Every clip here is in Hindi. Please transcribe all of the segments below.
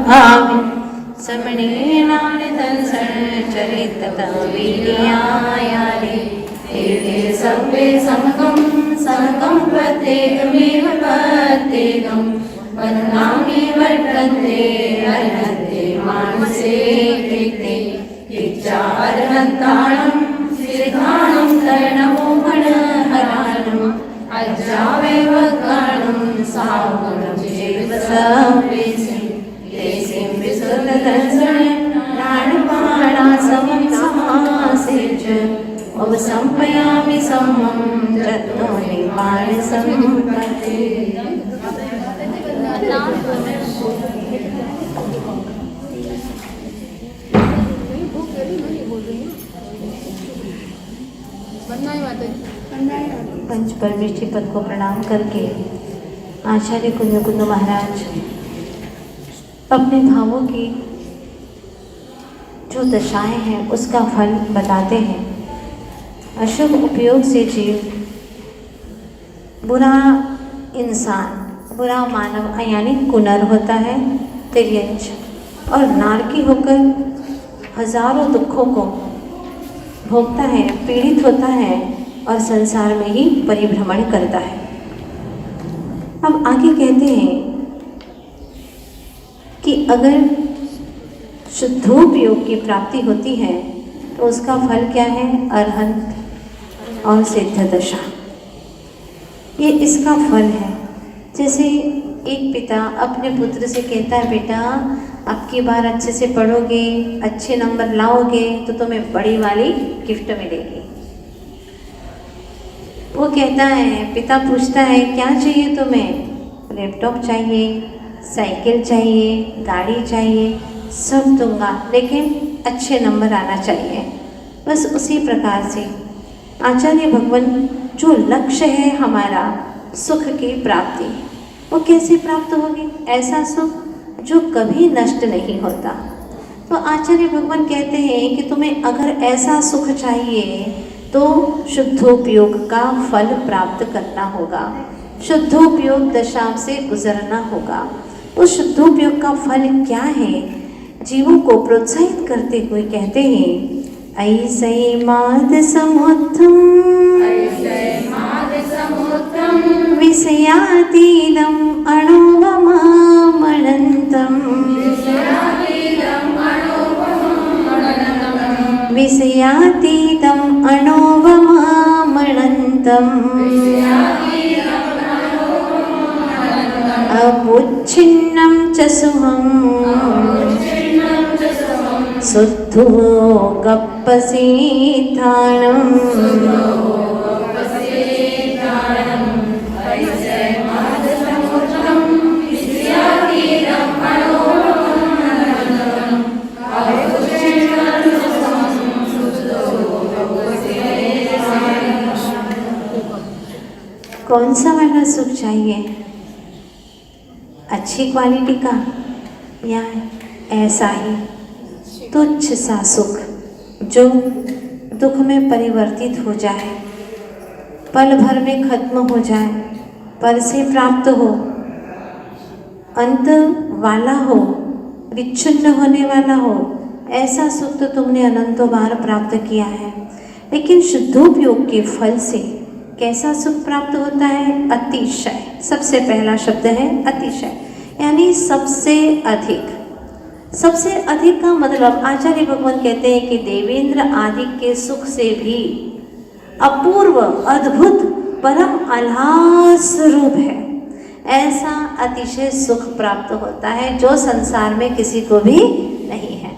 भावि समणेनानिदंसनचरितकविर्यायारे ते सर्वे समगं समगं प्रत्येकमेव प्रत्येकं वदनामि वर्तन्ते अर्हन्ते मानसे कृते इच्छार्हन्ताणं सिद्धाणं कर्णमोहनहराणम् अज्जावैवगाणं सावगं चैव सवेसिं तेसिं विशुद्धदर्शनाणपाणासमं समासेच उपसंपयामि समं तत्तो निर्वाणसम्पत्ते। पंच परमेष्ठी पद को प्रणाम करके आचार्य कुंज कुंज महाराज अपने भावों की जो दशाएं हैं उसका फल बताते हैं। अशुभ उपयोग से जीव बुरा इंसान, बुरा मानव यानी कुनर होता है, तिर्यंच और नारकी होकर हजारों दुखों को भोगता है, पीड़ित होता है और संसार में ही परिभ्रमण करता है। अब आगे कहते हैं कि अगर शुद्धोपयोग की प्राप्ति होती है तो उसका फल क्या है? अरहंत और सिद्ध दशा, ये इसका फल है। जैसे एक पिता अपने पुत्र से कहता है, बेटा अब की बार अच्छे से पढ़ोगे, अच्छे नंबर लाओगे तो तुम्हें बड़ी वाली गिफ्ट मिलेगी। वो कहता है, पिता पूछता है क्या चाहिए तुम्हें? लैपटॉप चाहिए, साइकिल चाहिए, गाड़ी चाहिए, सब दूंगा लेकिन अच्छे नंबर आना चाहिए। बस उसी प्रकार से आचार्य भगवान जो लक्ष्य है हमारा सुख की प्राप्ति, वो कैसे प्राप्त होगी? ऐसा सुख जो कभी नष्ट नहीं होता। तो आचार्य भगवान कहते हैं कि तुम्हें अगर ऐसा सुख चाहिए तो शुद्धोपयोग का फल प्राप्त करना होगा, शुद्धोपयोग दशा से गुजरना होगा। उस शुद्धोपयोग का फल क्या है? जीवों को प्रोत्साहित करते हुए कहते हैं, ऐसे माद समुद्रम विषयातीतं अणुवमामनन्तं विषयातीतं अणुवमामनन्तम् अवच्छिन्नं च सुहम् शुद्धो गप्पसीताणम्। कौन सा वाला सुख चाहिए? अच्छी क्वालिटी का या ऐसा ही तुच्छ सा सुख जो दुख में परिवर्तित हो जाए, पल भर में खत्म हो जाए, पर से प्राप्त हो, अंत वाला हो, विच्छिन्न होने वाला हो, ऐसा सुख तो तुमने अनंतों बार प्राप्त किया है। लेकिन शुद्धोपयोग के फल से कैसा सुख प्राप्त होता है? अतिशय। सबसे पहला शब्द है अतिशय, यानी सबसे अधिक। सबसे अधिक का मतलब आचार्य भगवान कहते हैं कि देवेंद्र आदि के सुख से भी अपूर्व, अद्भुत, परम आह्लाद रूप है। ऐसा अतिशय सुख प्राप्त होता है जो संसार में किसी को भी नहीं है।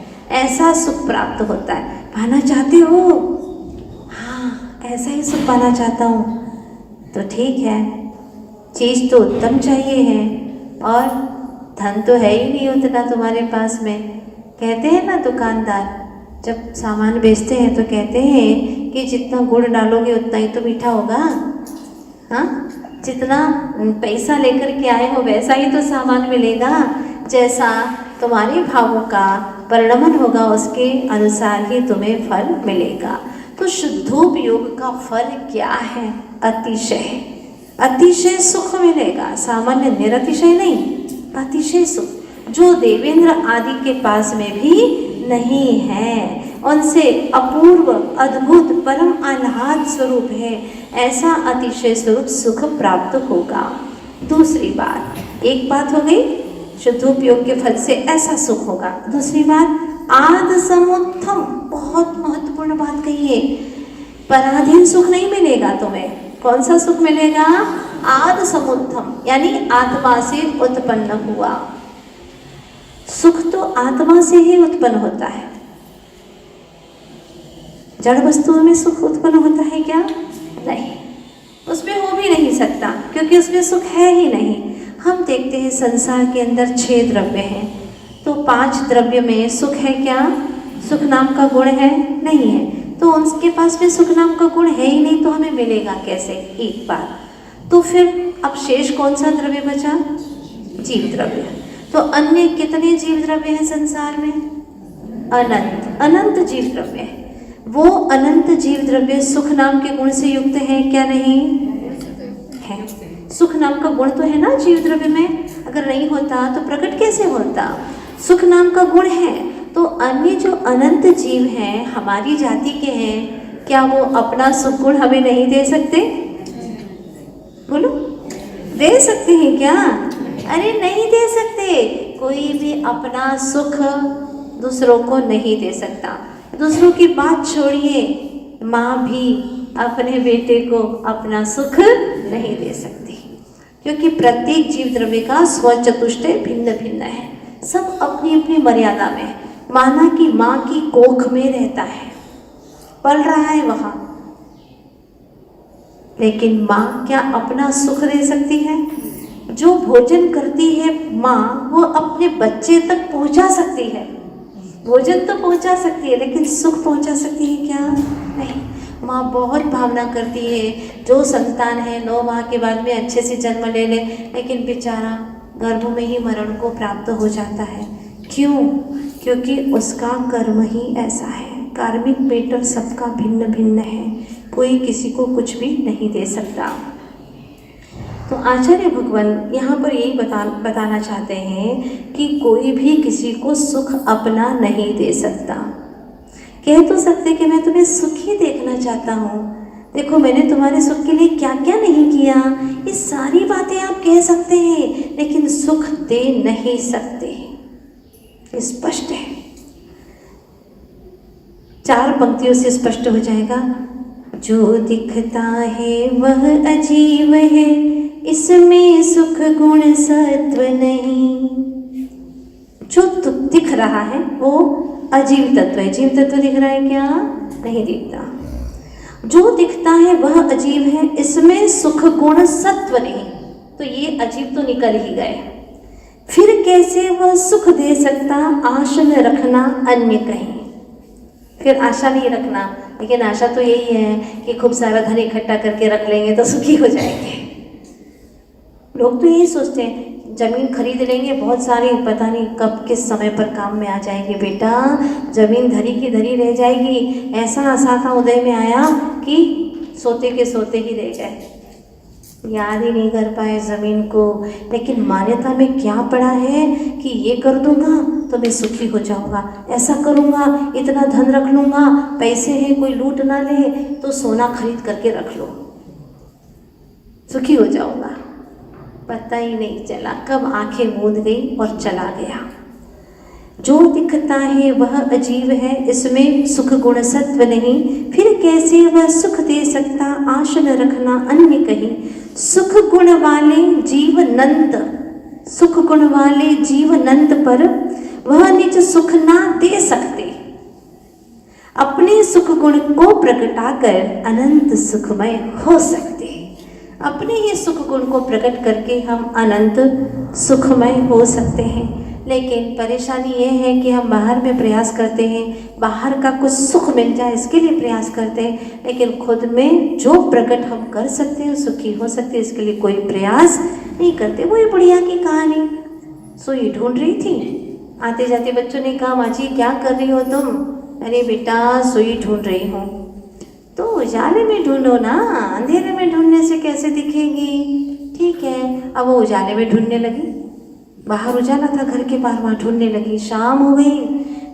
ऐसा सुख प्राप्त होता है। पाना चाहते हो? हाँ, ऐसा ही सुख पाना चाहता हूँ तो ठीक है, चीज़ तो उत्तम चाहिए है और धन तो है ही नहीं उतना तुम्हारे पास में। कहते हैं ना दुकानदार जब सामान बेचते हैं तो कहते हैं कि जितना गुड़ डालोगे उतना ही तो मीठा होगा। हाँ, जितना पैसा लेकर के आए हो वैसा ही तो सामान मिलेगा। जैसा तुम्हारे भावों का परिणमन होगा उसके अनुसार ही तुम्हें फल मिलेगा। तो शुद्धोपयोग का फल क्या है? अतिशय। अतिशय सुख मिलेगा, सामान्य निरतिशय नहीं, अतिशय सुख। जो देवेंद्र आदि के पास में भी नहीं है। उनसे अपूर्व अद्भुत परम आह्लाद स्वरूप है, ऐसा अतिशय स्वरूप सुख प्राप्त होगा। दूसरी बात, एक बात हो गई शुद्धोपयोग के फल से ऐसा सुख होगा। दूसरी बात, आद समुत्थम, बहुत महत्वपूर्ण बात कही है। पराधीन सुख नहीं मिलेगा तुम्हें। कौन सा सुख मिलेगा? आद समुत्थम, यानी आत्मा से उत्पन्न हुआ सुख। तो आत्मा से ही उत्पन्न होता है। जड़ वस्तुओं में सुख उत्पन्न होता है क्या? नहीं, उसमें हो भी नहीं सकता, क्योंकि उसमें सुख है ही नहीं। हम देखते हैं संसार के अंदर 6 द्रव्य हैं, तो 5 द्रव्य में सुख है क्या? सुख नाम का गुण है? नहीं है। तो उनके पास में सुख नाम का गुण है ही नहीं, तो हमें मिलेगा कैसे? एक बार तो फिर अब शेष कौन सा द्रव्य बचा? जीव द्रव्य। तो अन्य कितने जीव द्रव्य हैं संसार में? अनंत, अनंत जीव द्रव्य है। वो अनंत जीव द्रव्य सुख नाम के गुण से युक्त है क्या? नहीं है। सुख नाम का गुण तो है ना जीव द्रव्य में, अगर नहीं होता तो प्रकट कैसे होता? सुख नाम का गुण है। तो अन्य जो अनंत जीव हैं, हमारी जाति के हैं, क्या वो अपना सुख गुण हमें नहीं दे सकते? बोलो, दे सकते हैं क्या? अरे नहीं दे सकते। कोई भी अपना सुख दूसरों को नहीं दे सकता। दूसरों की बात छोड़िए, माँ भी अपने बेटे को अपना सुख नहीं दे सकती, क्योंकि प्रत्येक जीव द्रव्य का स्वचतुष्टय भिन्न भिन्न है। सब अपनी अपनी मर्यादा में। माना कि माँ की कोख में रहता है, पल रहा है वहाँ, लेकिन माँ क्या अपना सुख दे सकती है? जो भोजन करती है माँ, वो अपने बच्चे तक पहुँचा सकती है। भोजन तो पहुँचा सकती है, लेकिन सुख पहुँचा सकती है क्या? नहीं। माँ बहुत भावना करती है, जो संतान है 9 माह के बाद में अच्छे से जन्म ले ले, लेकिन बेचारा गर्भ में ही मरण को प्राप्त हो जाता है। क्यों? क्योंकि उसका कर्म ही ऐसा है। कार्मिक पैटर्न सबका भिन्न भिन्न है, कोई किसी को कुछ भी नहीं दे सकता। तो आचार्य भगवान यहाँ पर यही बताना चाहते हैं कि कोई भी किसी को सुख अपना नहीं दे सकता। कह तो सकते कि मैं तुम्हें सुखी देखना चाहता हूँ, देखो मैंने तुम्हारे सुख के लिए क्या क्या नहीं किया, ये सारी बातें आप कह सकते हैं, लेकिन सुख दे नहीं सकते। स्पष्ट है, 4 पंक्तियों से स्पष्ट हो जाएगा। जो दिखता है वह अजीब है, इसमें सुख गुण सत्व नहीं। जो दिख रहा है वो अजीव तत्व है। जीव तत्व दिख रहा है क्या? नहीं दिखता। जो दिखता है वह अजीब है, इसमें सुख गुण सत्व नहीं। तो ये अजीब तो निकल ही गए। फिर कैसे वह सुख दे सकता? आशा न रखना अन्य कहीं। फिर आशा नहीं रखना, लेकिन आशा तो यही है कि खूब सारा धन इकट्ठा करके रख लेंगे तो सुखी हो जाएंगे। लोग तो यही सोचते हैं, ज़मीन खरीद लेंगे बहुत सारी, पता नहीं कब किस समय पर काम में आ जाएगी। बेटा ज़मीन धरी की धरी रह जाएगी। ऐसा आशा उदय में आया कि सोते के सोते ही रह गए, याद ही नहीं कर पाए ज़मीन को। लेकिन मान्यता में क्या पड़ा है कि ये कर दूंगा तो मैं सुखी हो जाऊंगा, ऐसा करूंगा, इतना धन रख लूंगा, पैसे हैं कोई लूट ना ले, तो सोना खरीद करके रख लो, सुखी हो जाऊंगा। पता ही नहीं चला कब आंखें मूंद गई और चला गया। जो दिखता है वह अजीब है, इसमें सुख गुण सत्व नहीं। फिर कैसे वह सुख दे सकता? आशा न रखना अन्य कहीं। सुख गुण वाले जीव नंद, सुख गुण वाले जीव नंद पर वह निज सुख ना दे सकते। अपने सुख गुण को प्रकटाकर अनंत सुखमय हो सकते। अपने ही सुख गुण को प्रकट करके हम अनंत सुखमय हो सकते हैं। लेकिन परेशानी ये है कि हम बाहर में प्रयास करते हैं, बाहर का कुछ सुख मिल जाए इसके लिए प्रयास करते हैं, लेकिन खुद में जो प्रकट हम कर सकते हैं सुखी हो सकते हैं, इसके लिए कोई प्रयास नहीं करते। वही बुढ़िया की कहानी, सुई ढूंढ रही थी, आते जाते बच्चों ने कहा माँ जी क्या कर रही हो तुम? अरे बेटा सुई ढूंढ रही हूँ। तो उजाले में ढूंढो ना, अंधेरे में ढूंढने से कैसे दिखेगी? ठीक है, अब वो उजाले में ढूंढने लगी, बाहर उजाला था घर के बाहर, वहाँ ढूंढने लगी। शाम हो गई,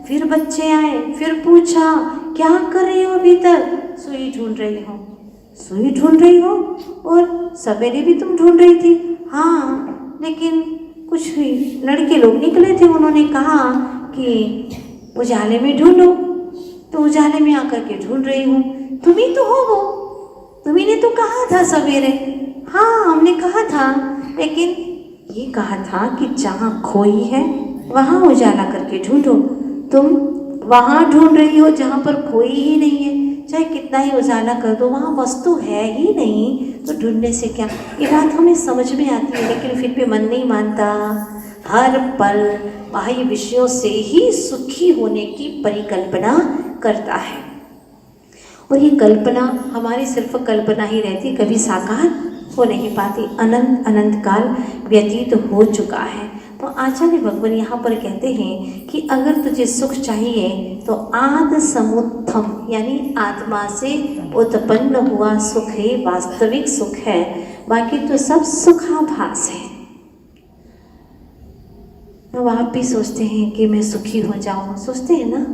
फिर बच्चे आए, फिर पूछा क्या कर रही हो अभी तक? सुई ढूंढ रही हो। सुई ढूंढ रही हो? और सवेरे भी तुम ढूंढ रही थी? हाँ, लेकिन कुछ लड़के लोग निकले थे, उन्होंने कहा कि उजाले में ढूंढो, तो उजाले में आकर के ढूंढ रही हूँ। तुम ही तो हो वो, तुम्ही ने तो कहा था सवेरे। हाँ, हमने कहा था, लेकिन ये कहा था कि जहाँ खोई है वहाँ उजाला करके ढूंढो। तुम वहाँ ढूंढ रही हो जहाँ पर खोई ही नहीं है। चाहे कितना ही उजाला कर दो, वहाँ वस्तु है ही नहीं, तो ढूंढने से क्या। ये बात हमें समझ में आती है, लेकिन फिर भी मन नहीं मानता। हर पल बाह्य विषयों से ही सुखी होने की परिकल्पना करता है, और ये कल्पना हमारी सिर्फ कल्पना ही रहती, कभी साकार हो नहीं पाती। अनंत अनंत काल व्यतीत हो चुका है। तो आचार्य भगवान यहाँ पर कहते हैं कि अगर तुझे सुख चाहिए तो आद समुत्थम यानी आत्मा से उत्पन्न हुआ सुख ही वास्तविक सुख है, बाकी तो सब सुखाभास है। तो आप भी सोचते हैं कि मैं सुखी हो जाऊं, सोचते हैं ना,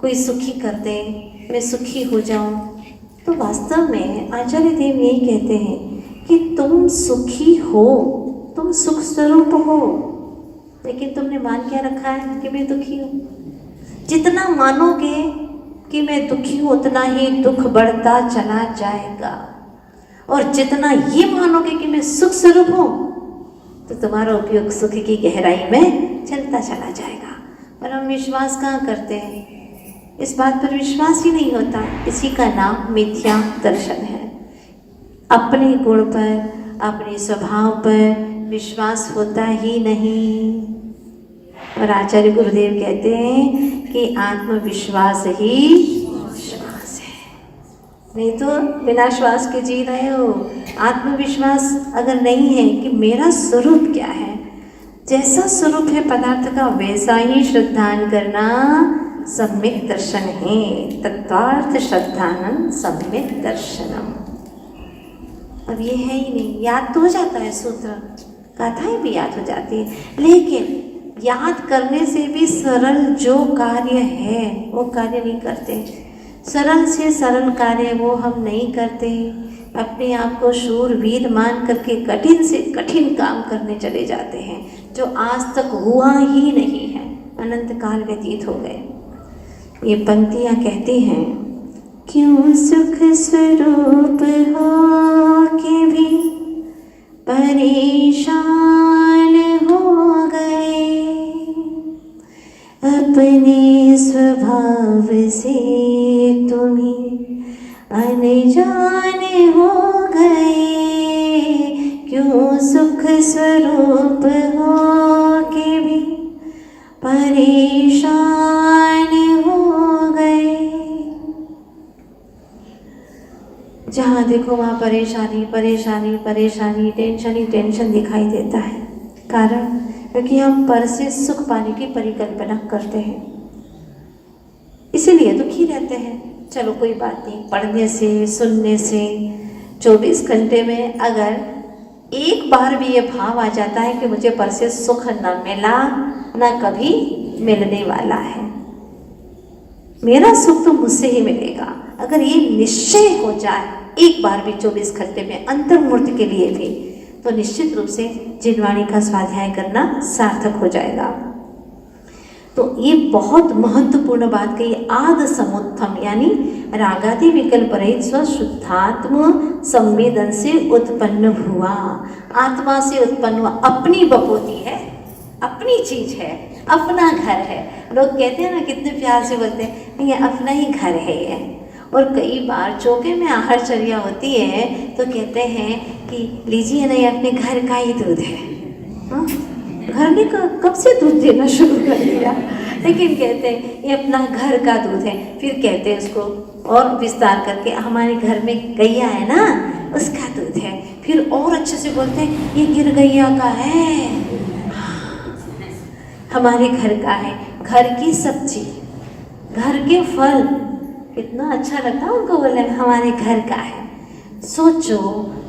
कोई सुखी कर दे, मैं सुखी हो जाऊं। तो वास्तव में आचार्य देव यही कहते हैं कि तुम सुखी हो, तुम सुख स्वरूप हो, लेकिन तुमने मान क्या रखा है कि मैं दुखी हूँ। जितना मानोगे कि मैं दुखी हूँ, उतना ही दुख बढ़ता चला जाएगा, और जितना ये मानोगे कि मैं सुख स्वरूप हूँ, तो तुम्हारा उपयोग सुख की गहराई में चलता चला जाएगा। पर हम विश्वास कहाँ करते हैं, इस बात पर विश्वास ही नहीं होता। इसी का नाम मिथ्या दर्शन है। अपने गुण पर, अपने स्वभाव पर विश्वास होता ही नहीं। और आचार्य गुरुदेव कहते हैं कि आत्मविश्वास ही विश्वास है, नहीं तो बिना श्वास के जी रहे हो। आत्मविश्वास अगर नहीं है कि मेरा स्वरूप क्या है, जैसा स्वरूप है पदार्थ का वैसा ही श्रद्धान करना सम्यक दर्शन है। तत्वार्थ श्रद्धानंद सम्यक दर्शनम। अब ये है ही नहीं, याद तो हो जाता है, सूत्र कथाएं भी याद हो जाती है, लेकिन याद करने से भी सरल जो कार्य है वो कार्य नहीं करते। सरल से सरल कार्य वो हम नहीं करते, अपने आप को शूरवीर मान करके कठिन से कठिन काम करने चले जाते हैं, जो आज तक हुआ ही नहीं है। अनंत काल व्यतीत हो गए। ये पंक्तियाँ कहती हैं, क्यों सुख स्वरूप हो के भी परेशान हो गए, अपने स्वभाव से तुम्हें अनजान हो गए। क्यों सुख स्वरूप हो के भी परेशान हो गए। जहाँ देखो वहाँ परेशानी परेशानी परेशानी, टेंशन ही टेंशन दिखाई देता है। कारण क्योंकि हम पर से सुख पाने की परिकल्पना करते हैं, इसीलिए दुखी रहते हैं। चलो कोई बात नहीं, पढ़ने से सुनने से 24 घंटे में अगर एक बार भी ये भाव आ जाता है कि मुझे पर से सुख न मिला, न कभी मिलने वाला है, मेरा सुख तो मुझसे ही मिलेगा, अगर ये निश्चय हो जाए एक बार भी 24 घंटे में अंतर्मुहूर्त के लिए भी, तो निश्चित रूप से जिनवाणी का स्वाध्याय करना सार्थक हो जाएगा। तो ये बहुत महत्वपूर्ण बात कही। आद समुत्थम यानी रागादि विकल्प रहित स्वशुद्धात्म संवेदन से उत्पन्न हुआ, आत्मा से उत्पन्न हुआ, अपनी बपोती है, अपनी चीज है, अपना घर है। लोग कहते हैं ना, कितने प्यार से बोलते हैं, ये अपना ही घर है ये। और कई बार चौके में आहारचर्या होती है तो कहते हैं कि लीजिए ना, ये अपने घर का ही दूध है। हाँ? घर ने कब से दूध देना शुरू कर दिया, लेकिन कहते हैं ये अपना घर का दूध है। फिर कहते हैं उसको और विस्तार करके, हमारे घर में गैया है ना, उसका दूध है। फिर और अच्छे से बोलते हैं ये गिर गैया का है, हमारे घर का है। घर की सब्जी, घर के फल, कितना अच्छा लगता है उनको बोलने में हमारे घर का है। सोचो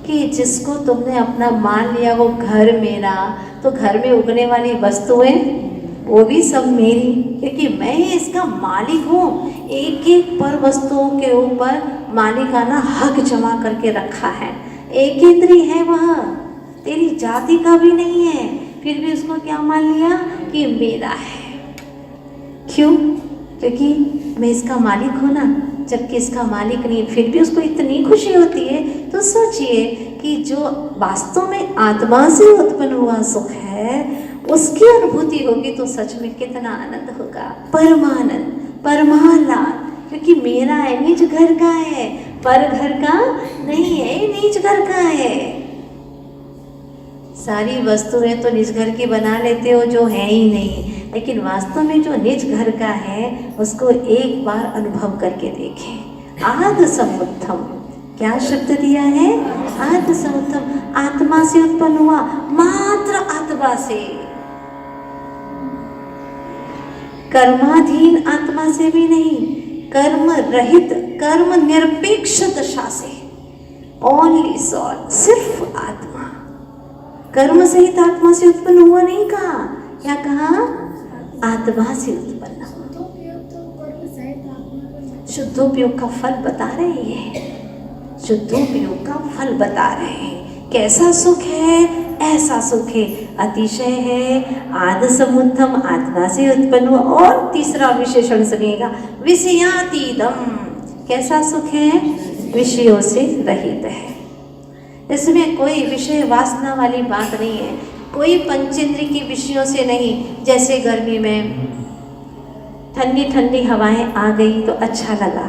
कि जिसको तुमने अपना मान लिया वो घर मेरा, तो घर में उगने वाली वस्तुएं वो भी सब मेरी, क्योंकि मैं ही इसका मालिक हूँ। एक एक पर वस्तुओं के ऊपर मालिकाना हक जमा करके रखा है। एक इंद्री है वह, तेरी जाति का भी नहीं है, फिर भी उसको क्या मान लिया कि मेरा है। क्यों? क्योंकि मैं इसका मालिक हूँ ना, जबकि इसका मालिक नहीं, फिर भी उसको इतनी खुशी होती है। तो सोचिए कि जो वास्तव में आत्मा से उत्पन्न हुआ सुख है उसकी अनुभूति होगी तो सच में कितना आनंद होगा, परमानंद, परमालाद। क्योंकि मेरा है, निज घर का है, पर घर का नहीं है, निज घर का है। सारी वस्तुएं तो निज घर की बना लेते हो जो है ही नहीं, लेकिन वास्तव में जो निज घर का है उसको एक बार अनुभव करके देखें। आद समुत्थम, क्या शब्द दिया है? आद समुत्थम, आत्मा से उत्पन्न हुआ, मात्र आत्मा से, कर्माधीन आत्मा से भी नहीं, कर्म रहित, कर्म निरपेक्ष दशा से, ओनली सॉल, सिर्फ आत्मा। कर्म सहित आत्मा से उत्पन्न हुआ नहीं कहा, क्या कहा? आत्मा से उत्पन्न। शुद्धोपयोग का फल बता रहे हैं, शुद्धोपयोग का फल बता रहे हैं। कैसा सुख है? ऐसा सुख है, अतिशय है, आद समुत्थम, आत्मा से उत्पन्न हुआ। और तीसरा विशेषण सुनिएगा, विषयातीतम। कैसा सुख है? विषयों से रहित है। इसमें कोई विषय वासना वाली बात नहीं है, कोई पंचेंद्रिय की विषयों से नहीं। जैसे गर्मी में ठंडी ठंडी हवाएं आ गई तो अच्छा लगा,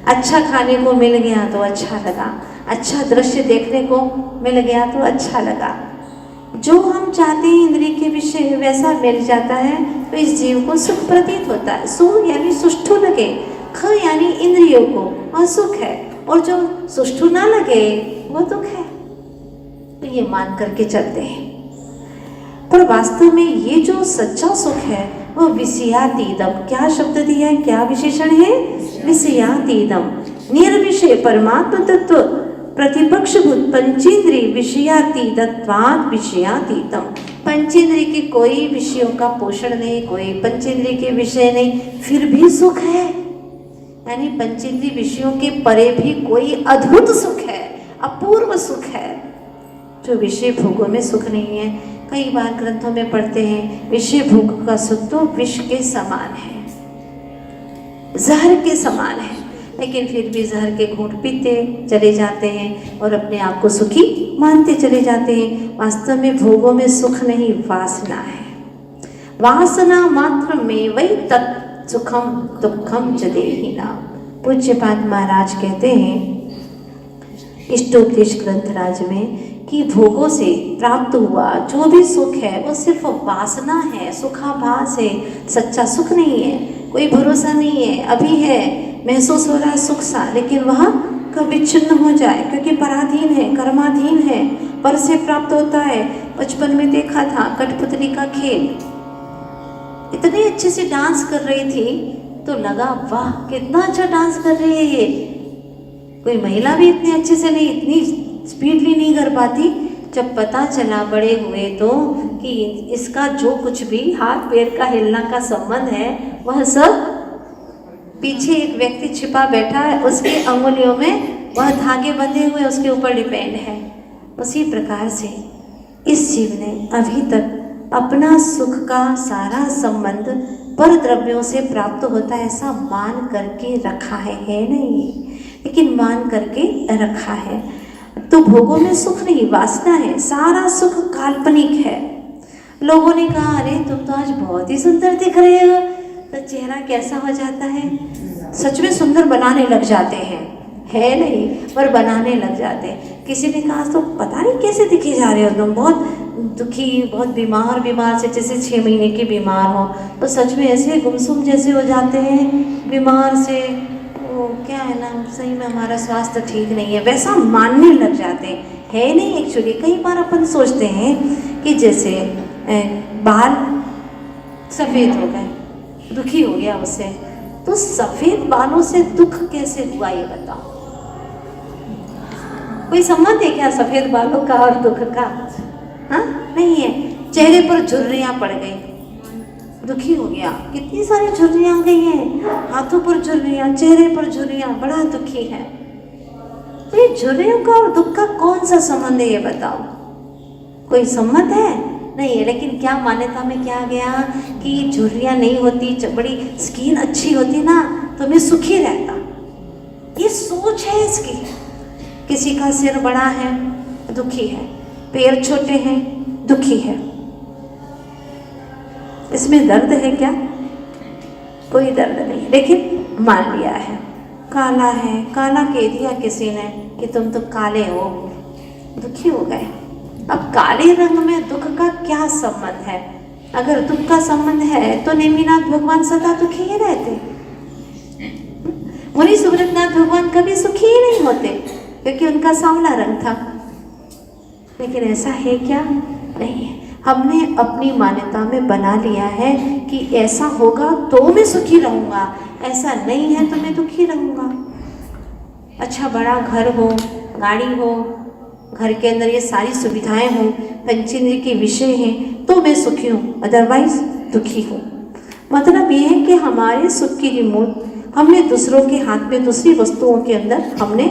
अच्छा खाने को मिल गया तो अच्छा लगा, अच्छा दृश्य देखने को मिल गया तो अच्छा लगा। जो हम चाहते हैं इंद्रिय के विषय वैसा मिल जाता है तो इस जीव को सुख प्रतीत होता है। सुख यानी सुष्ठु लगे, ख यानी इंद्रियों को, वह सुख है। और जो सुष्ठु ना लगे वो दुख है। तो ये मान करके चलते हैं, पर वास्तव में ये जो सच्चा सुख है वो विषयातीतम। क्या शब्द दिया है, क्या विशेषण है? विषयातीतम, निर्विषय परमात्म तत्व प्रतिपक्षभूत पंचेंद्रिय विषयातीतत्वात् विषयातीतम। पंचेंद्रिय के कोई विषयों का पोषण नहीं, कोई पंचेंद्रिय के विषय नहीं, फिर भी सुख है। यानी पंचेंद्रिय विषयों के परे भी कोई अद्भुत सुख है, अपूर्व सुख है, जो विषय भोगों में सुख नहीं है। कई बार ग्रंथों में पढ़ते हैं विषय भोग का सुख तो विष के समान है, जहर के समान है, लेकिन फिर भी जहर के घूंट पीते चले जाते हैं और अपने आप को सुखी मानते चले जाते हैं। वास्तव में भोगों में सुख नहीं, वासना है। वासना मात्र में वही तत् सुखम दुखम च देहिना। पूज्यपाद महाराज कहते हैं इष्टोपदेश ग्रंथराज में कि भोगों से प्राप्त हुआ जो भी सुख है वो सिर्फ वासना है, सुखाभास है, सच्चा सुख नहीं है। कोई भरोसा नहीं है, अभी है, महसूस हो रहा है सुख सा, लेकिन वह कभी छिन्न हो जाए, क्योंकि पराधीन है, कर्माधीन है, पर से प्राप्त होता है। बचपन में देखा था कठपुतली का खेल, इतने अच्छे से डांस कर रही थी तो लगा वाह कितना अच्छा डांस कर रही है ये। कोई महिला भी इतने अच्छे से नहीं, इतनी स्पीडली नहीं कर पाती। जब पता चला बड़े हुए तो कि इसका जो कुछ भी हाथ पैर का हिलना का संबंध है वह सब पीछे एक व्यक्ति छिपा बैठा है, उसके अंगुलियों में वह धागे बंधे हुए उसके ऊपर डिपेंड है। उसी प्रकार से इस जीव ने अभी तक अपना सुख का सारा संबंध पर द्रव्यों से प्राप्त होता है ऐसा मान करके रखा है नहीं, लेकिन मान करके रखा है। तो भोगों में सुख नहीं, वासना है, सारा सुख काल्पनिक है। लोगों ने कहा अरे तुम तो आज बहुत ही सुंदर दिख रहे हो, तो चेहरा कैसा हो जाता है, सच में सुंदर बनाने लग जाते हैं, है नहीं पर बनाने लग जाते हैं। किसी ने कहा तो पता नहीं कैसे दिखे जा रहे हो तुम, बहुत दुखी, बहुत बीमार से, जैसे 6 महीने की बीमार हो, तो सच में ऐसे गुमसुम जैसे हो जाते हैं बीमार से। वो क्या है ना, सही में हमारा स्वास्थ्य ठीक नहीं है, वैसा मानने लग जाते हैं, है नहीं। एक्चुअली कई बार अपन सोचते हैं कि जैसे बाल सफ़ेद हो गए, दुखी हो गया उससे, तो सफ़ेद बालों से दुख कैसे हुआ ये बताओ। कोई संबंध है क्या सफेद बालों का और दुख का? हाँ, नहीं है। चेहरे पर झुर्रियाँ पड़ गई, दुखी हो गया। कितनी सारी झुर्रियाँ गई हैं, हाथों पर झुर्रियाँ, चेहरे पर झुर्रियाँ, बड़ा दुखी है। तो ये झुर्रियों का और दुख का कौन सा संबंध है, ये बताओ? कोई संबंध है? नहीं है। लेकिन क्या मान्यता में क्या गया कि झुर्रियाँ नहीं होती, बड़ी स्किन अच्छी होती ना तो मैं सुखी रहता। ये सोच है इसकी। किसी का सिर बड़ा है, दुखी है, पैर छोटे हैं, दुखी है। इसमें दर्द है क्या? कोई दर्द नहीं, लेकिन मान लिया है। काला है, काला कह दिया किसी ने कि तुम तो काले हो, दुखी हो गए। अब काले रंग में दुख का क्या संबंध है? अगर दुख का संबंध है तो नेमिनाथ भगवान सदा दुखी ही रहते। मुनि सुव्रतनाथ भगवान कभी सुखी ही नहीं होते क्योंकि उनका सांवला रंग था। लेकिन ऐसा है क्या? नहीं है। हमने अपनी मान्यता में बना लिया है कि ऐसा होगा तो मैं सुखी रहूँगा, ऐसा नहीं है तो मैं दुखी रहूँगा। अच्छा बड़ा घर हो, गाड़ी हो, घर के अंदर ये सारी सुविधाएं हों, पंचेंद्रिय के विषय हैं तो मैं सुखी हूँ, अदरवाइज दुखी हूँ। मतलब ये है कि हमारे सुख की रिमोट हमने दूसरों के हाथ में, दूसरी वस्तुओं के अंदर हमने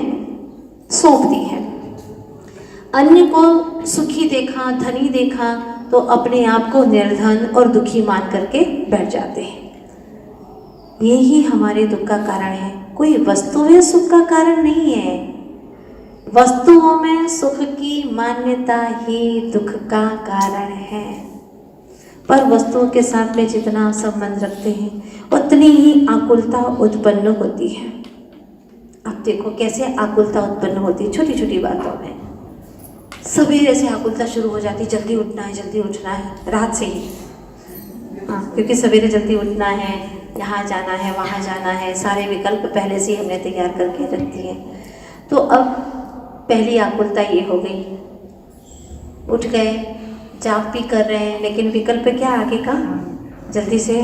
सौंप दी है। अन्य को सुखी देखा, धनी देखा तो अपने आप को निर्धन और दुखी मान करके बैठ जाते हैं। यही हमारे दुख का कारण है। कोई वस्तुएं सुख का कारण नहीं है। वस्तुओं में सुख की मान्यता ही दुख का कारण है। पर वस्तुओं के साथ में जितना संबंध रखते हैं उतनी ही आकुलता उत्पन्न होती है। अब देखो कैसे आकुलता उत्पन्न होती है छोटी छोटी बातों में। सवेरे से आकुलता शुरू हो जाती, जल्दी उठना है, जल्दी उठना है, रात से ही। हाँ, क्योंकि सवेरे जल्दी उठना है, यहाँ जाना है, वहाँ जाना है, सारे विकल्प पहले से ही हमने तैयार करके रख दिए। तो अब पहली आकुलता ये हो गई, उठ गए, जाप भी कर रहे हैं, लेकिन विकल्प क्या आगे का? जल्दी से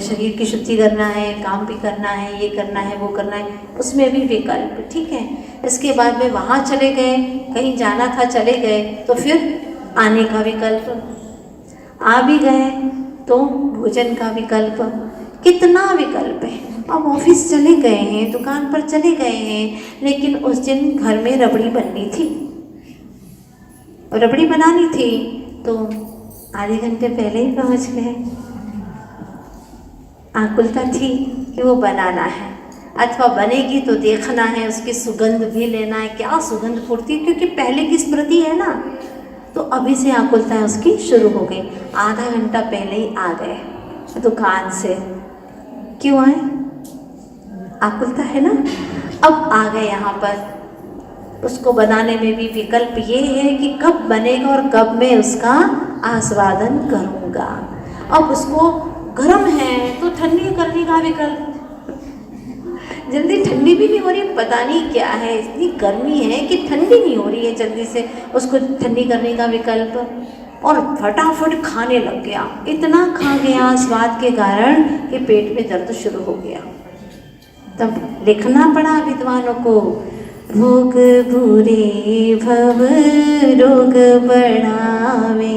शरीर की शुद्धि करना है, काम भी करना है, ये करना है, वो करना है, उसमें भी विकल्प। ठीक है, इसके बाद में वहाँ चले गए, कहीं जाना था चले गए, तो फिर आने का विकल्प, आ भी गए तो भोजन का विकल्प। कितना विकल्प है। अब ऑफिस चले गए हैं, दुकान पर चले गए हैं, लेकिन उस दिन घर में रबड़ी बननी थी, रबड़ी बनानी थी तो आधे घंटे पहले ही पहुँच गए। आकुलता थी कि वो बनाना है, अथवा बनेगी तो देखना है, उसकी सुगंध भी लेना है, क्या सुगंध फूटती है, क्योंकि पहले की स्मृति है ना। तो अभी से आकुलता उसकी शुरू हो गई। आधा घंटा पहले ही आ गए दुकान से। क्यों आए? आकुलता है ना। अब आ गए यहाँ पर, उसको बनाने में भी विकल्प ये है कि कब बनेगा और कब मैं उसका आस्वादन करूँगा। अब उसको गर्म है तो ठंडी करने का विकल्प, जल्दी ठंडी भी नहीं हो रही, पता नहीं क्या है, इतनी गर्मी है कि ठंडी नहीं हो रही है, जल्दी से उसको ठंडी करने का विकल्प। और फटाफट खाने लग गया, इतना खा गया स्वाद के कारण कि पेट में दर्द शुरू हो गया। तब लिखना पड़ा विद्वानों को, भोग बुरे भव रोग बढ़ावे,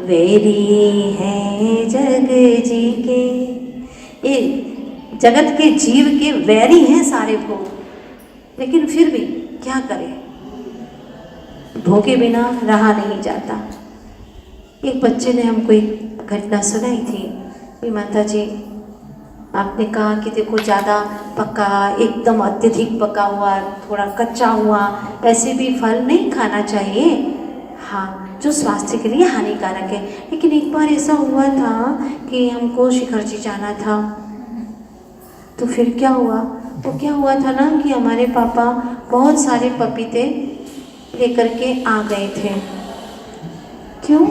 वैरी है जग जी के। ये जगत के जीव के वैरी हैं सारे भोग, लेकिन फिर भी क्या करें, भोगे बिना रहा नहीं जाता। एक बच्चे ने हमको एक घटना सुनाई थी कि माता जी आपने कहा कि देखो ज़्यादा पका, एकदम अत्यधिक पका हुआ, थोड़ा कच्चा हुआ, ऐसे भी फल नहीं खाना चाहिए, हाँ, जो स्वास्थ्य के लिए हानिकारक है। लेकिन एक बार ऐसा हुआ था कि हमको शिखर जी जाना था, तो फिर क्या हुआ? वो क्या हुआ था ना कि हमारे पापा बहुत सारे पपीते लेकर के आ गए थे। क्यों?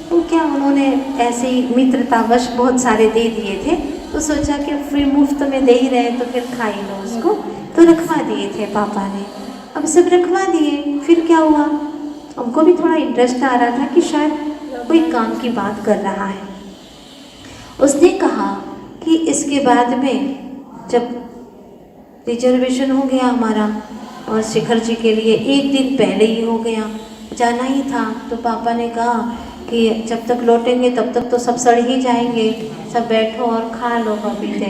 तो क्या उन्होंने ऐसे ही मित्रतावश बहुत सारे दे दिए थे, तो सोचा कि फिर मुफ्त में दे ही रहे तो फिर खा ही लो उसको, तो रखवा दिए थे पापा ने। अब सब रखवा दिए, फिर क्या हुआ? हमको भी थोड़ा इंटरेस्ट आ रहा था कि शायद कोई काम की बात कर रहा है। उसने कहा कि इसके बाद में जब रिजर्वेशन हो गया हमारा, और शिखर जी के लिए एक दिन पहले ही हो गया, जाना ही था। तो पापा ने कहा कि जब तक लौटेंगे तब तक तो सब सड़ ही जाएंगे, सब बैठो और खा लो पपीते।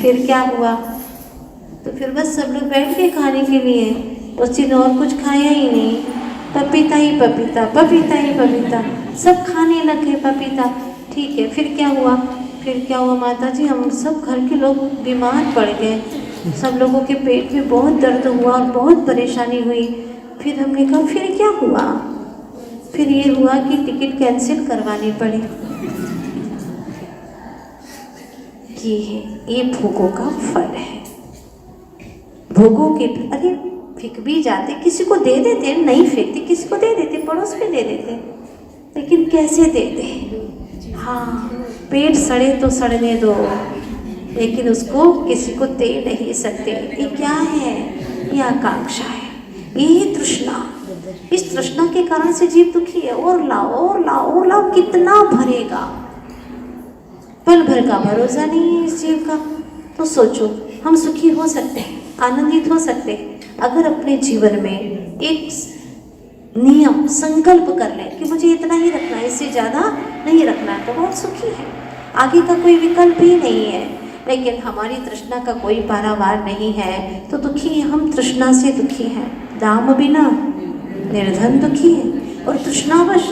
फिर क्या हुआ, तो फिर बस सब लोग बैठ गए खाने के लिए। उस दिन और कुछ खाया ही नहीं, पपीता ही पपीता, पपीता ही पपीता, सब खाने लगे पपीता। ठीक है, फिर क्या हुआ, फिर क्या हुआ माता जी, हम सब घर के लोग बीमार पड़ गए, सब लोगों के पेट में बहुत दर्द हुआ और बहुत परेशानी हुई। फिर हमने कहा फिर क्या हुआ, फिर ये हुआ कि टिकट कैंसिल करवानी पड़ी। ये भोगों का फल है। भोगों के, अरे फेंक भी जाते, किसी को दे देते, नहीं फेंकते, किसी को दे देते, पड़ोस में दे देते, लेकिन कैसे देते। हाँ, पेट सड़े तो सड़ने दो, लेकिन उसको किसी को दे नहीं सकते। ये क्या है, ये आकांक्षा है, ये तृष्णा। इस तृष्णा के कारण से जीव दुखी है। और लाओ और लाओ और लाओ, कितना भरेगा, पल भर का भरोसा नहीं है इस जीव का। तो सोचो, हम सुखी हो सकते हैं, आनंदित हो सकते हैं अगर अपने जीवन में एक नियम संकल्प कर लें कि मुझे इतना ही रखना है, इससे ज़्यादा नहीं रखना, तो बहुत सुखी है। आगे का कोई विकल्प ही नहीं है। लेकिन हमारी तृष्णा का कोई पारावार नहीं है तो दुखी है, हम तृष्णा से दुखी हैं। दाम बिना निर्धन दुखी है, और तृष्णावश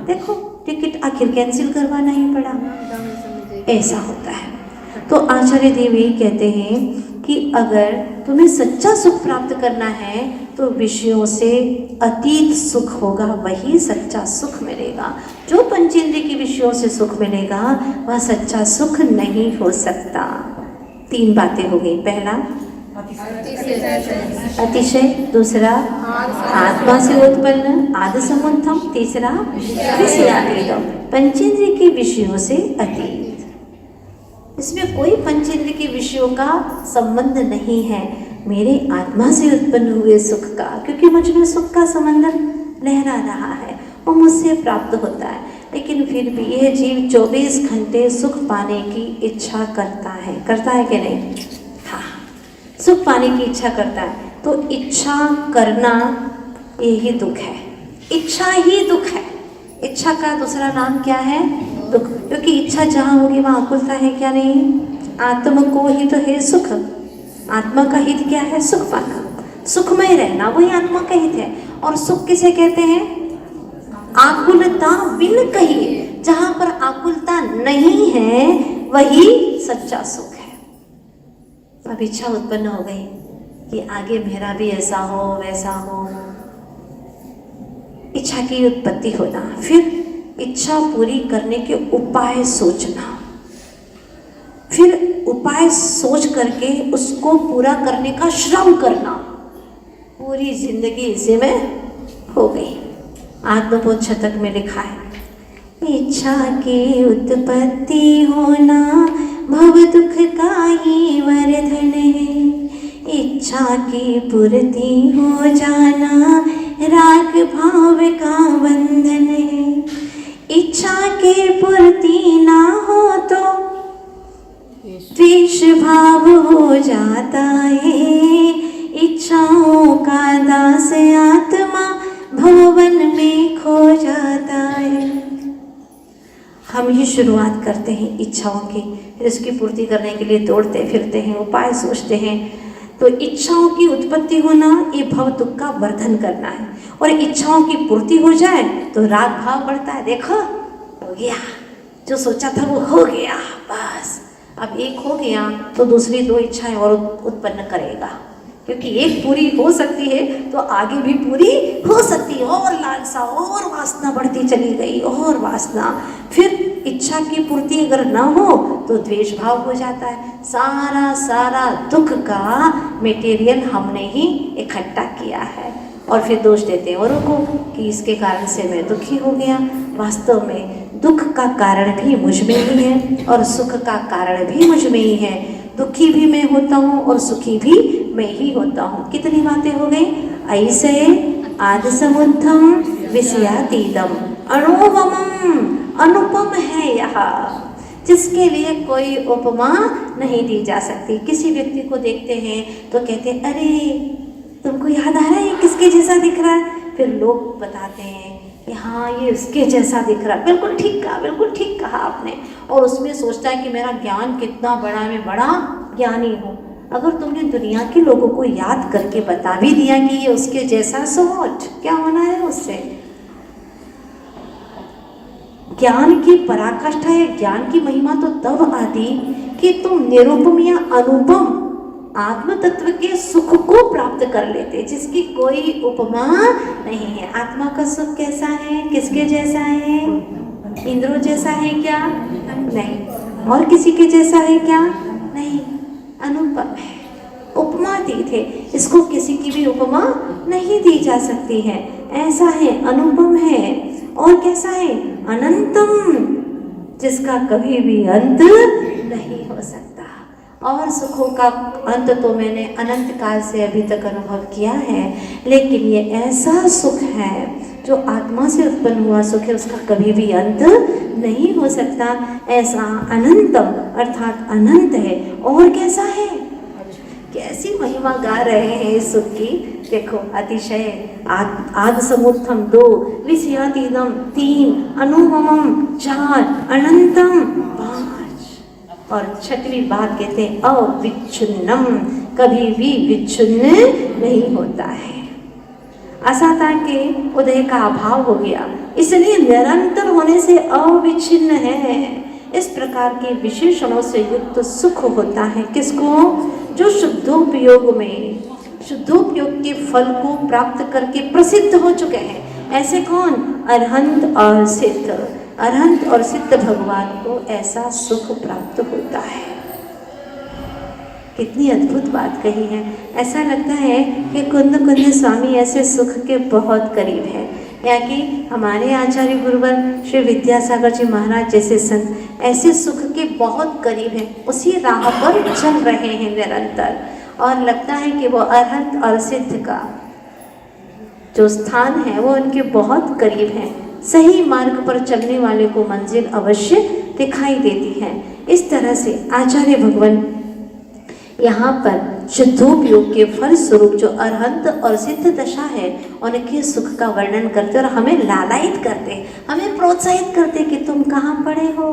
देखो टिकट आखिर कैंसिल करवाना ही पड़ा, ऐसा होता है। तो आचार्य देव यही कहते हैं कि अगर तुम्हें सच्चा सुख प्राप्त करना है तो विषयों से अतीत सुख होगा, वही सच्चा सुख मिलेगा। जो पंचेंद्रिय के विषयों से सुख मिलेगा वह सच्चा सुख नहीं हो सकता। 3 बातें हो गई। पहला अतिशय, दूसरा आत्मा से उत्पन्न आदि समुत्थम, तीसरा विषयातीतम, पंचेंद्रिय के विषयों से अतीत। इसमें कोई पंचेंद्रिय के विषयों का संबंध नहीं है मेरे आत्मा से उत्पन्न हुए सुख का, क्योंकि मुझ में सुख का समंदर लहरा रहा है, वो मुझसे प्राप्त होता है। लेकिन फिर भी यह जीव 24 घंटे सुख पाने की इच्छा करता है कि नहीं? हाँ, सुख पाने की इच्छा करता है। तो इच्छा करना यही दुख है, इच्छा ही दुख है। इच्छा का दूसरा नाम क्या है? दुख। क्योंकि इच्छा जहाँ होगी वहाँ आकुलता है, क्या नहीं? आत्मा को हित है सुख, आत्मा का हित क्या है? सुख पाना, सुखमय रहना, वही आत्मा का हित है। और सुख किसे कहते हैं? आकुलता बिन कहिए, जहाँ पर आकुलता नहीं है वही सच्चा सुख है। अब इच्छा उत्पन्न हो गई कि आगे मेरा भी ऐसा हो वैसा हो, इच्छा की उत्पत्ति होना, फिर इच्छा पूरी करने के उपाय सोचना, फिर उपाय सोच करके उसको पूरा करने का श्रम करना, पूरी जिंदगी इसी में हो गई। आत्मबोध शतक में लिखा है, इच्छा की उत्पत्ति होना भव दुख का ही वर्धन है, इच्छा की पूर्ति हो जाना राग भाव का बंधन है। इच्छा की पूर्ति ना हो तो द्वेष भाव हो जाता है, इच्छाओं का दास आत्मा भवन में खो जाता है। हम ही शुरुआत करते हैं इच्छाओं की, फिर इसकी पूर्ति करने के लिए दौड़ते फिरते हैं, उपाय सोचते हैं। तो इच्छाओं की उत्पत्ति होना ये भव दुख का वर्धन करना है, और इच्छाओं की पूर्ति हो जाए तो राग भाव बढ़ता है। देखो हो गया, जो सोचा था वो हो गया, बस अब एक हो गया तो दूसरी 2 इच्छाएं और उत्पन्न करेगा, क्योंकि एक पूरी हो सकती है तो आगे भी पूरी हो सकती है। और लालसा और वासना बढ़ती चली गई, और वासना, फिर इच्छा की पूर्ति अगर ना हो तो द्वेष भाव हो जाता है। सारा दुख का मटेरियल हमने ही इकट्ठा किया है, और फिर दोष देते हैं औरों को कि इसके कारण से मैं दुखी हो गया। वास्तव में दुख का कारण भी मुझ में ही है और सुख का कारण भी मुझ में ही है। दुखी भी मैं होता हूँ और सुखी भी मैं ही होता हूँ। कितनी बातें हो गई? ऐसे आदि समुद्धम विषयातीतम अणुवमम, अनुपम है यह। जिसके लिए कोई उपमा नहीं दी जा सकती। किसी व्यक्ति को देखते हैं तो कहते हैं, अरे तुमको याद आ रहा है किसके जैसा दिख रहा है? फिर लोग बताते हैं कि हाँ ये उसके जैसा दिख रहा है। बिल्कुल ठीक कहा, बिल्कुल ठीक कहा आपने। और उसमें सोचता है कि मेरा ज्ञान कितना बड़ा है, मैं बड़ा ज्ञानी हूँ। अगर तुमने दुनिया के लोगों को याद करके बता भी दिया कि ये उसके जैसा, सोच क्या होना है उससे? ज्ञान की पराकाष्ठा है, ज्ञान की महिमा तो तब आती कि तुम निरुपम या अनुपम आत्म तत्व के सुख को प्राप्त कर लेते, जिसकी कोई उपमा नहीं है। आत्मा का सुख कैसा है, किसके जैसा है? इंद्रों जैसा है क्या? नहीं। और किसी के जैसा है क्या? नहीं। अनुपम है, उपमातीत है, इसको किसी की भी उपमा नहीं दी जा सकती है। ऐसा है, अनुपम है। और कैसा है? अनंतम, जिसका कभी भी अंत नहीं हो सकता। और सुखों का अंत तो मैंने अनंत काल से अभी तक अनुभव किया है, लेकिन ये ऐसा सुख है जो आत्मा से उत्पन्न हुआ सुख है, उसका कभी भी अंत नहीं हो सकता। ऐसा अनंतम अर्थात अनंत है। और कैसा है? कैसी महिमा गा रहे हैं इस सुख की। देखो, अतिशय आद समुत्थम 2, विषयातीतम 3, अनुपमम 4, अनंतम 5। और छठवीं बात कहते हैं अविच्छिन्नम, कभी भी विच्छिन्न नहीं होता है। असाता के उदय का अभाव हो गया, इसलिए निरंतर होने से अविच्छिन्न है। इस प्रकार के विशेषणों से युक्त सुख होता है किसको? जो शुद्धोपयोग में शुद्धोपयोग के फल को प्राप्त करके प्रसिद्ध हो चुके हैं। ऐसे कौन? अरहंत और सिद्ध। अरहंत और सिद्ध भगवान को ऐसा सुख प्राप्त होता है। कितनी अद्भुत बात कही है। ऐसा लगता है कि कुंद कुंद स्वामी ऐसे सुख के बहुत करीब है। या कि हमारे आचार्य गुरुवर श्री विद्यासागर जी महाराज जैसे संत ऐसे सुख के बहुत करीब हैं, उसी राह पर चल रहे हैं निरंतर। और लगता है कि वो अरहंत और सिद्ध का जो स्थान है वो उनके बहुत करीब है। सही मार्ग पर चलने वाले को मंजिल अवश्य दिखाई देती है। इस तरह से आचार्य भगवान यहाँ पर शुद्धोपयोग के फल स्वरूप जो अरहंत और सिद्ध दशा है उनके सुख का वर्णन करते और हमें लालायित करते, हमें प्रोत्साहित करते कि तुम कहाँ पड़े हो,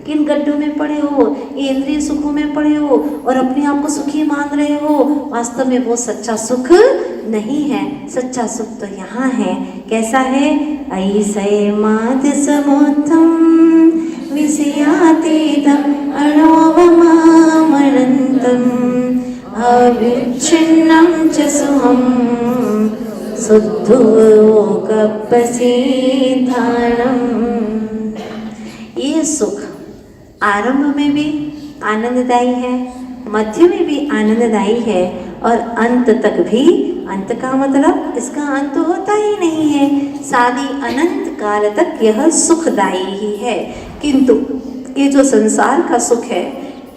किन गड्ढों में पड़े हो, ये इंद्रिय सुखों में पड़े हो और अपने आप को सुखी मान रहे हो। वास्तव में वो सच्चा सुख नहीं है। सच्चा सुख तो यहाँ है। कैसा है? ऐसे माद समुत्थम विषयातीतम अणोवमामनन्तम अविच्छिन्नं च सुखं शुद्धोपसीधानम्। ये सुख आरंभ में भी आनंददायी है, मध्य में भी आनंददायी है और अंत तक भी। अंत का मतलब इसका अंत होता ही नहीं है। सादी अनंत काल तक यह सुखदायी ही है। किंतु ये जो संसार का सुख है,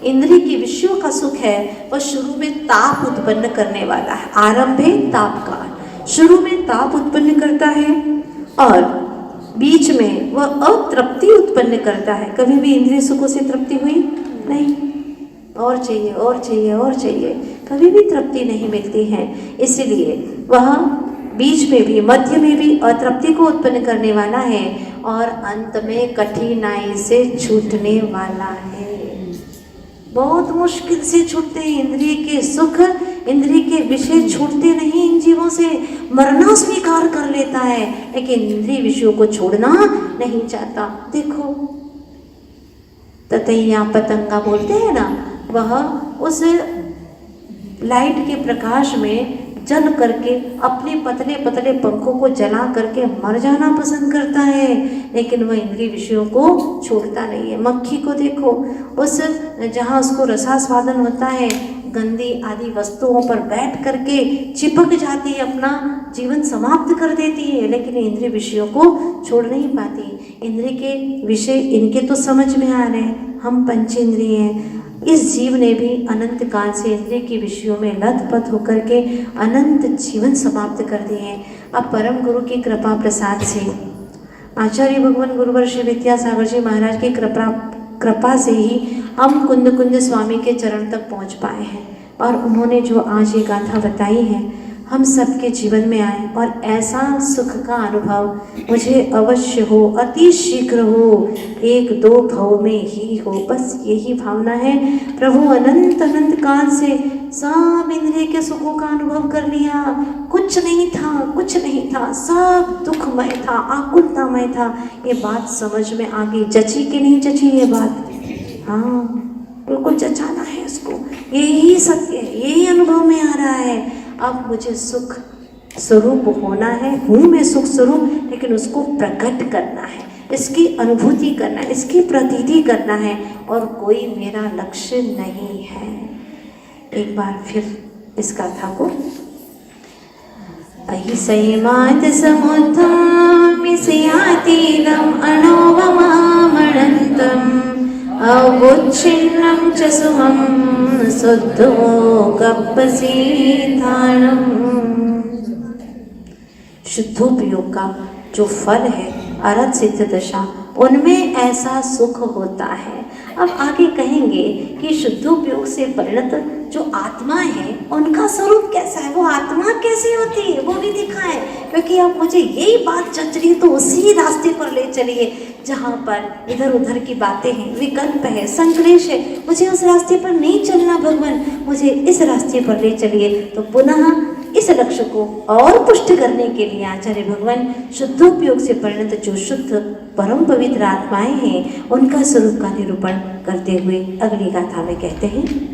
इंद्रिय के विषयों का सुख है, वह शुरू में ताप उत्पन्न करने वाला है। आरंभ है ताप का, शुरू में ताप उत्पन्न करता है और बीच में वह अतृप्ति उत्पन्न करता है। कभी भी इंद्रिय सुखों से तृप्ति हुई नहीं, और चाहिए और चाहिए और चाहिए, कभी भी तृप्ति नहीं मिलती है। इसलिए वह बीच में भी मध्य में भी अतृप्ति को उत्पन्न करने वाला है और अंत में कठिनाई से छूटने वाला है। बहुत मुश्किल से छूटते हैं इंद्रिय के सुख, इंद्रिय के विषय छूटते नहीं इन जीवों से। मरना स्वीकार कर लेता है लेकिन इंद्रिय विषयों को छोड़ना नहीं चाहता। देखो ततैया पतंगा बोलते हैं ना, वह उस लाइट के प्रकाश में जल करके अपने पतले पतले पंखों को जला करके मर जाना पसंद करता है, लेकिन वह इंद्रिय विषयों को छोड़ता नहीं है। मक्खी को देखो, उस जहाँ उसको रसास्वादन होता है, गंदी आदि वस्तुओं पर बैठ करके चिपक जाती है, अपना जीवन समाप्त कर देती है, लेकिन इंद्रिय विषयों को छोड़ नहीं पाती। इंद्रिय के विषय इनके तो समझ में आ रहे हैं, हम पंचेंद्रिय हैं। इस जीव ने भी अनंत काल से इंद्रिय के विषयों में लथपथ होकर के अनंत जीवन समाप्त कर दिए हैं। अब परम गुरु की कृपा प्रसाद से आचार्य भगवान गुरुवर श्री विद्यासागर जी महाराज की कृपा से ही हम कुंद कुंद स्वामी के चरण तक पहुंच पाए हैं। और उन्होंने जो आज ये गाथा बताई है हम सबके जीवन में आए और ऐसा सुख का अनुभव मुझे अवश्य हो, अति शीघ्र हो, 1-2 भव में ही हो, बस यही भावना है। प्रभु अनंत अनंत काल से सब इंद्रिय के सुखों का अनुभव कर लिया, कुछ नहीं था, कुछ नहीं था, सब दुखमय था, आकुलतामय था। ये बात समझ में आ गई, जची कि नहीं जची ये बात? हाँ, बिल्कुल जचाना है उसको, यही सत्य है, यही अनुभव में आ रहा है। अब मुझे सुख स्वरूप होना है, हूँ मैं सुख स्वरूप, लेकिन उसको प्रकट करना है, इसकी अनुभूति करना है, इसकी प्रतीति करना है, और कोई मेरा लक्ष्य नहीं है। एक बार फिर इस गाथा को अहिसैमात समुद्धामि सियातीदम् अणोवमामणन्तम् अवुच्छिन्नं च सुमं शुद्धो गप्पसीताणम्। शुद्धोपयोग का जो फल है अरहत सिद्ध दशा, उनमें ऐसा सुख होता है। अब आगे कहेंगे कि शुद्धोपयोग से परिणत जो आत्मा है उनका स्वरूप कैसा है, वो आत्मा कैसी होती है वो भी दिखाएं। क्योंकि अब मुझे यही बात जच रही है तो उसी रास्ते पर ले चलिए जहाँ पर इधर उधर की बातें हैं, विकल्प है, संक्लेश है। मुझे उस रास्ते पर नहीं चलना भगवान, मुझे इस रास्ते पर ले चलिए। तो पुनः इस लक्ष्य को और पुष्ट करने के लिए आचार्य भगवान शुद्धोपयोग से परिणत जो शुद्ध परम पवित्र आत्माएं हैं उनका स्वरूप का निरूपण करते हुए अगली गाथा में कहते हैं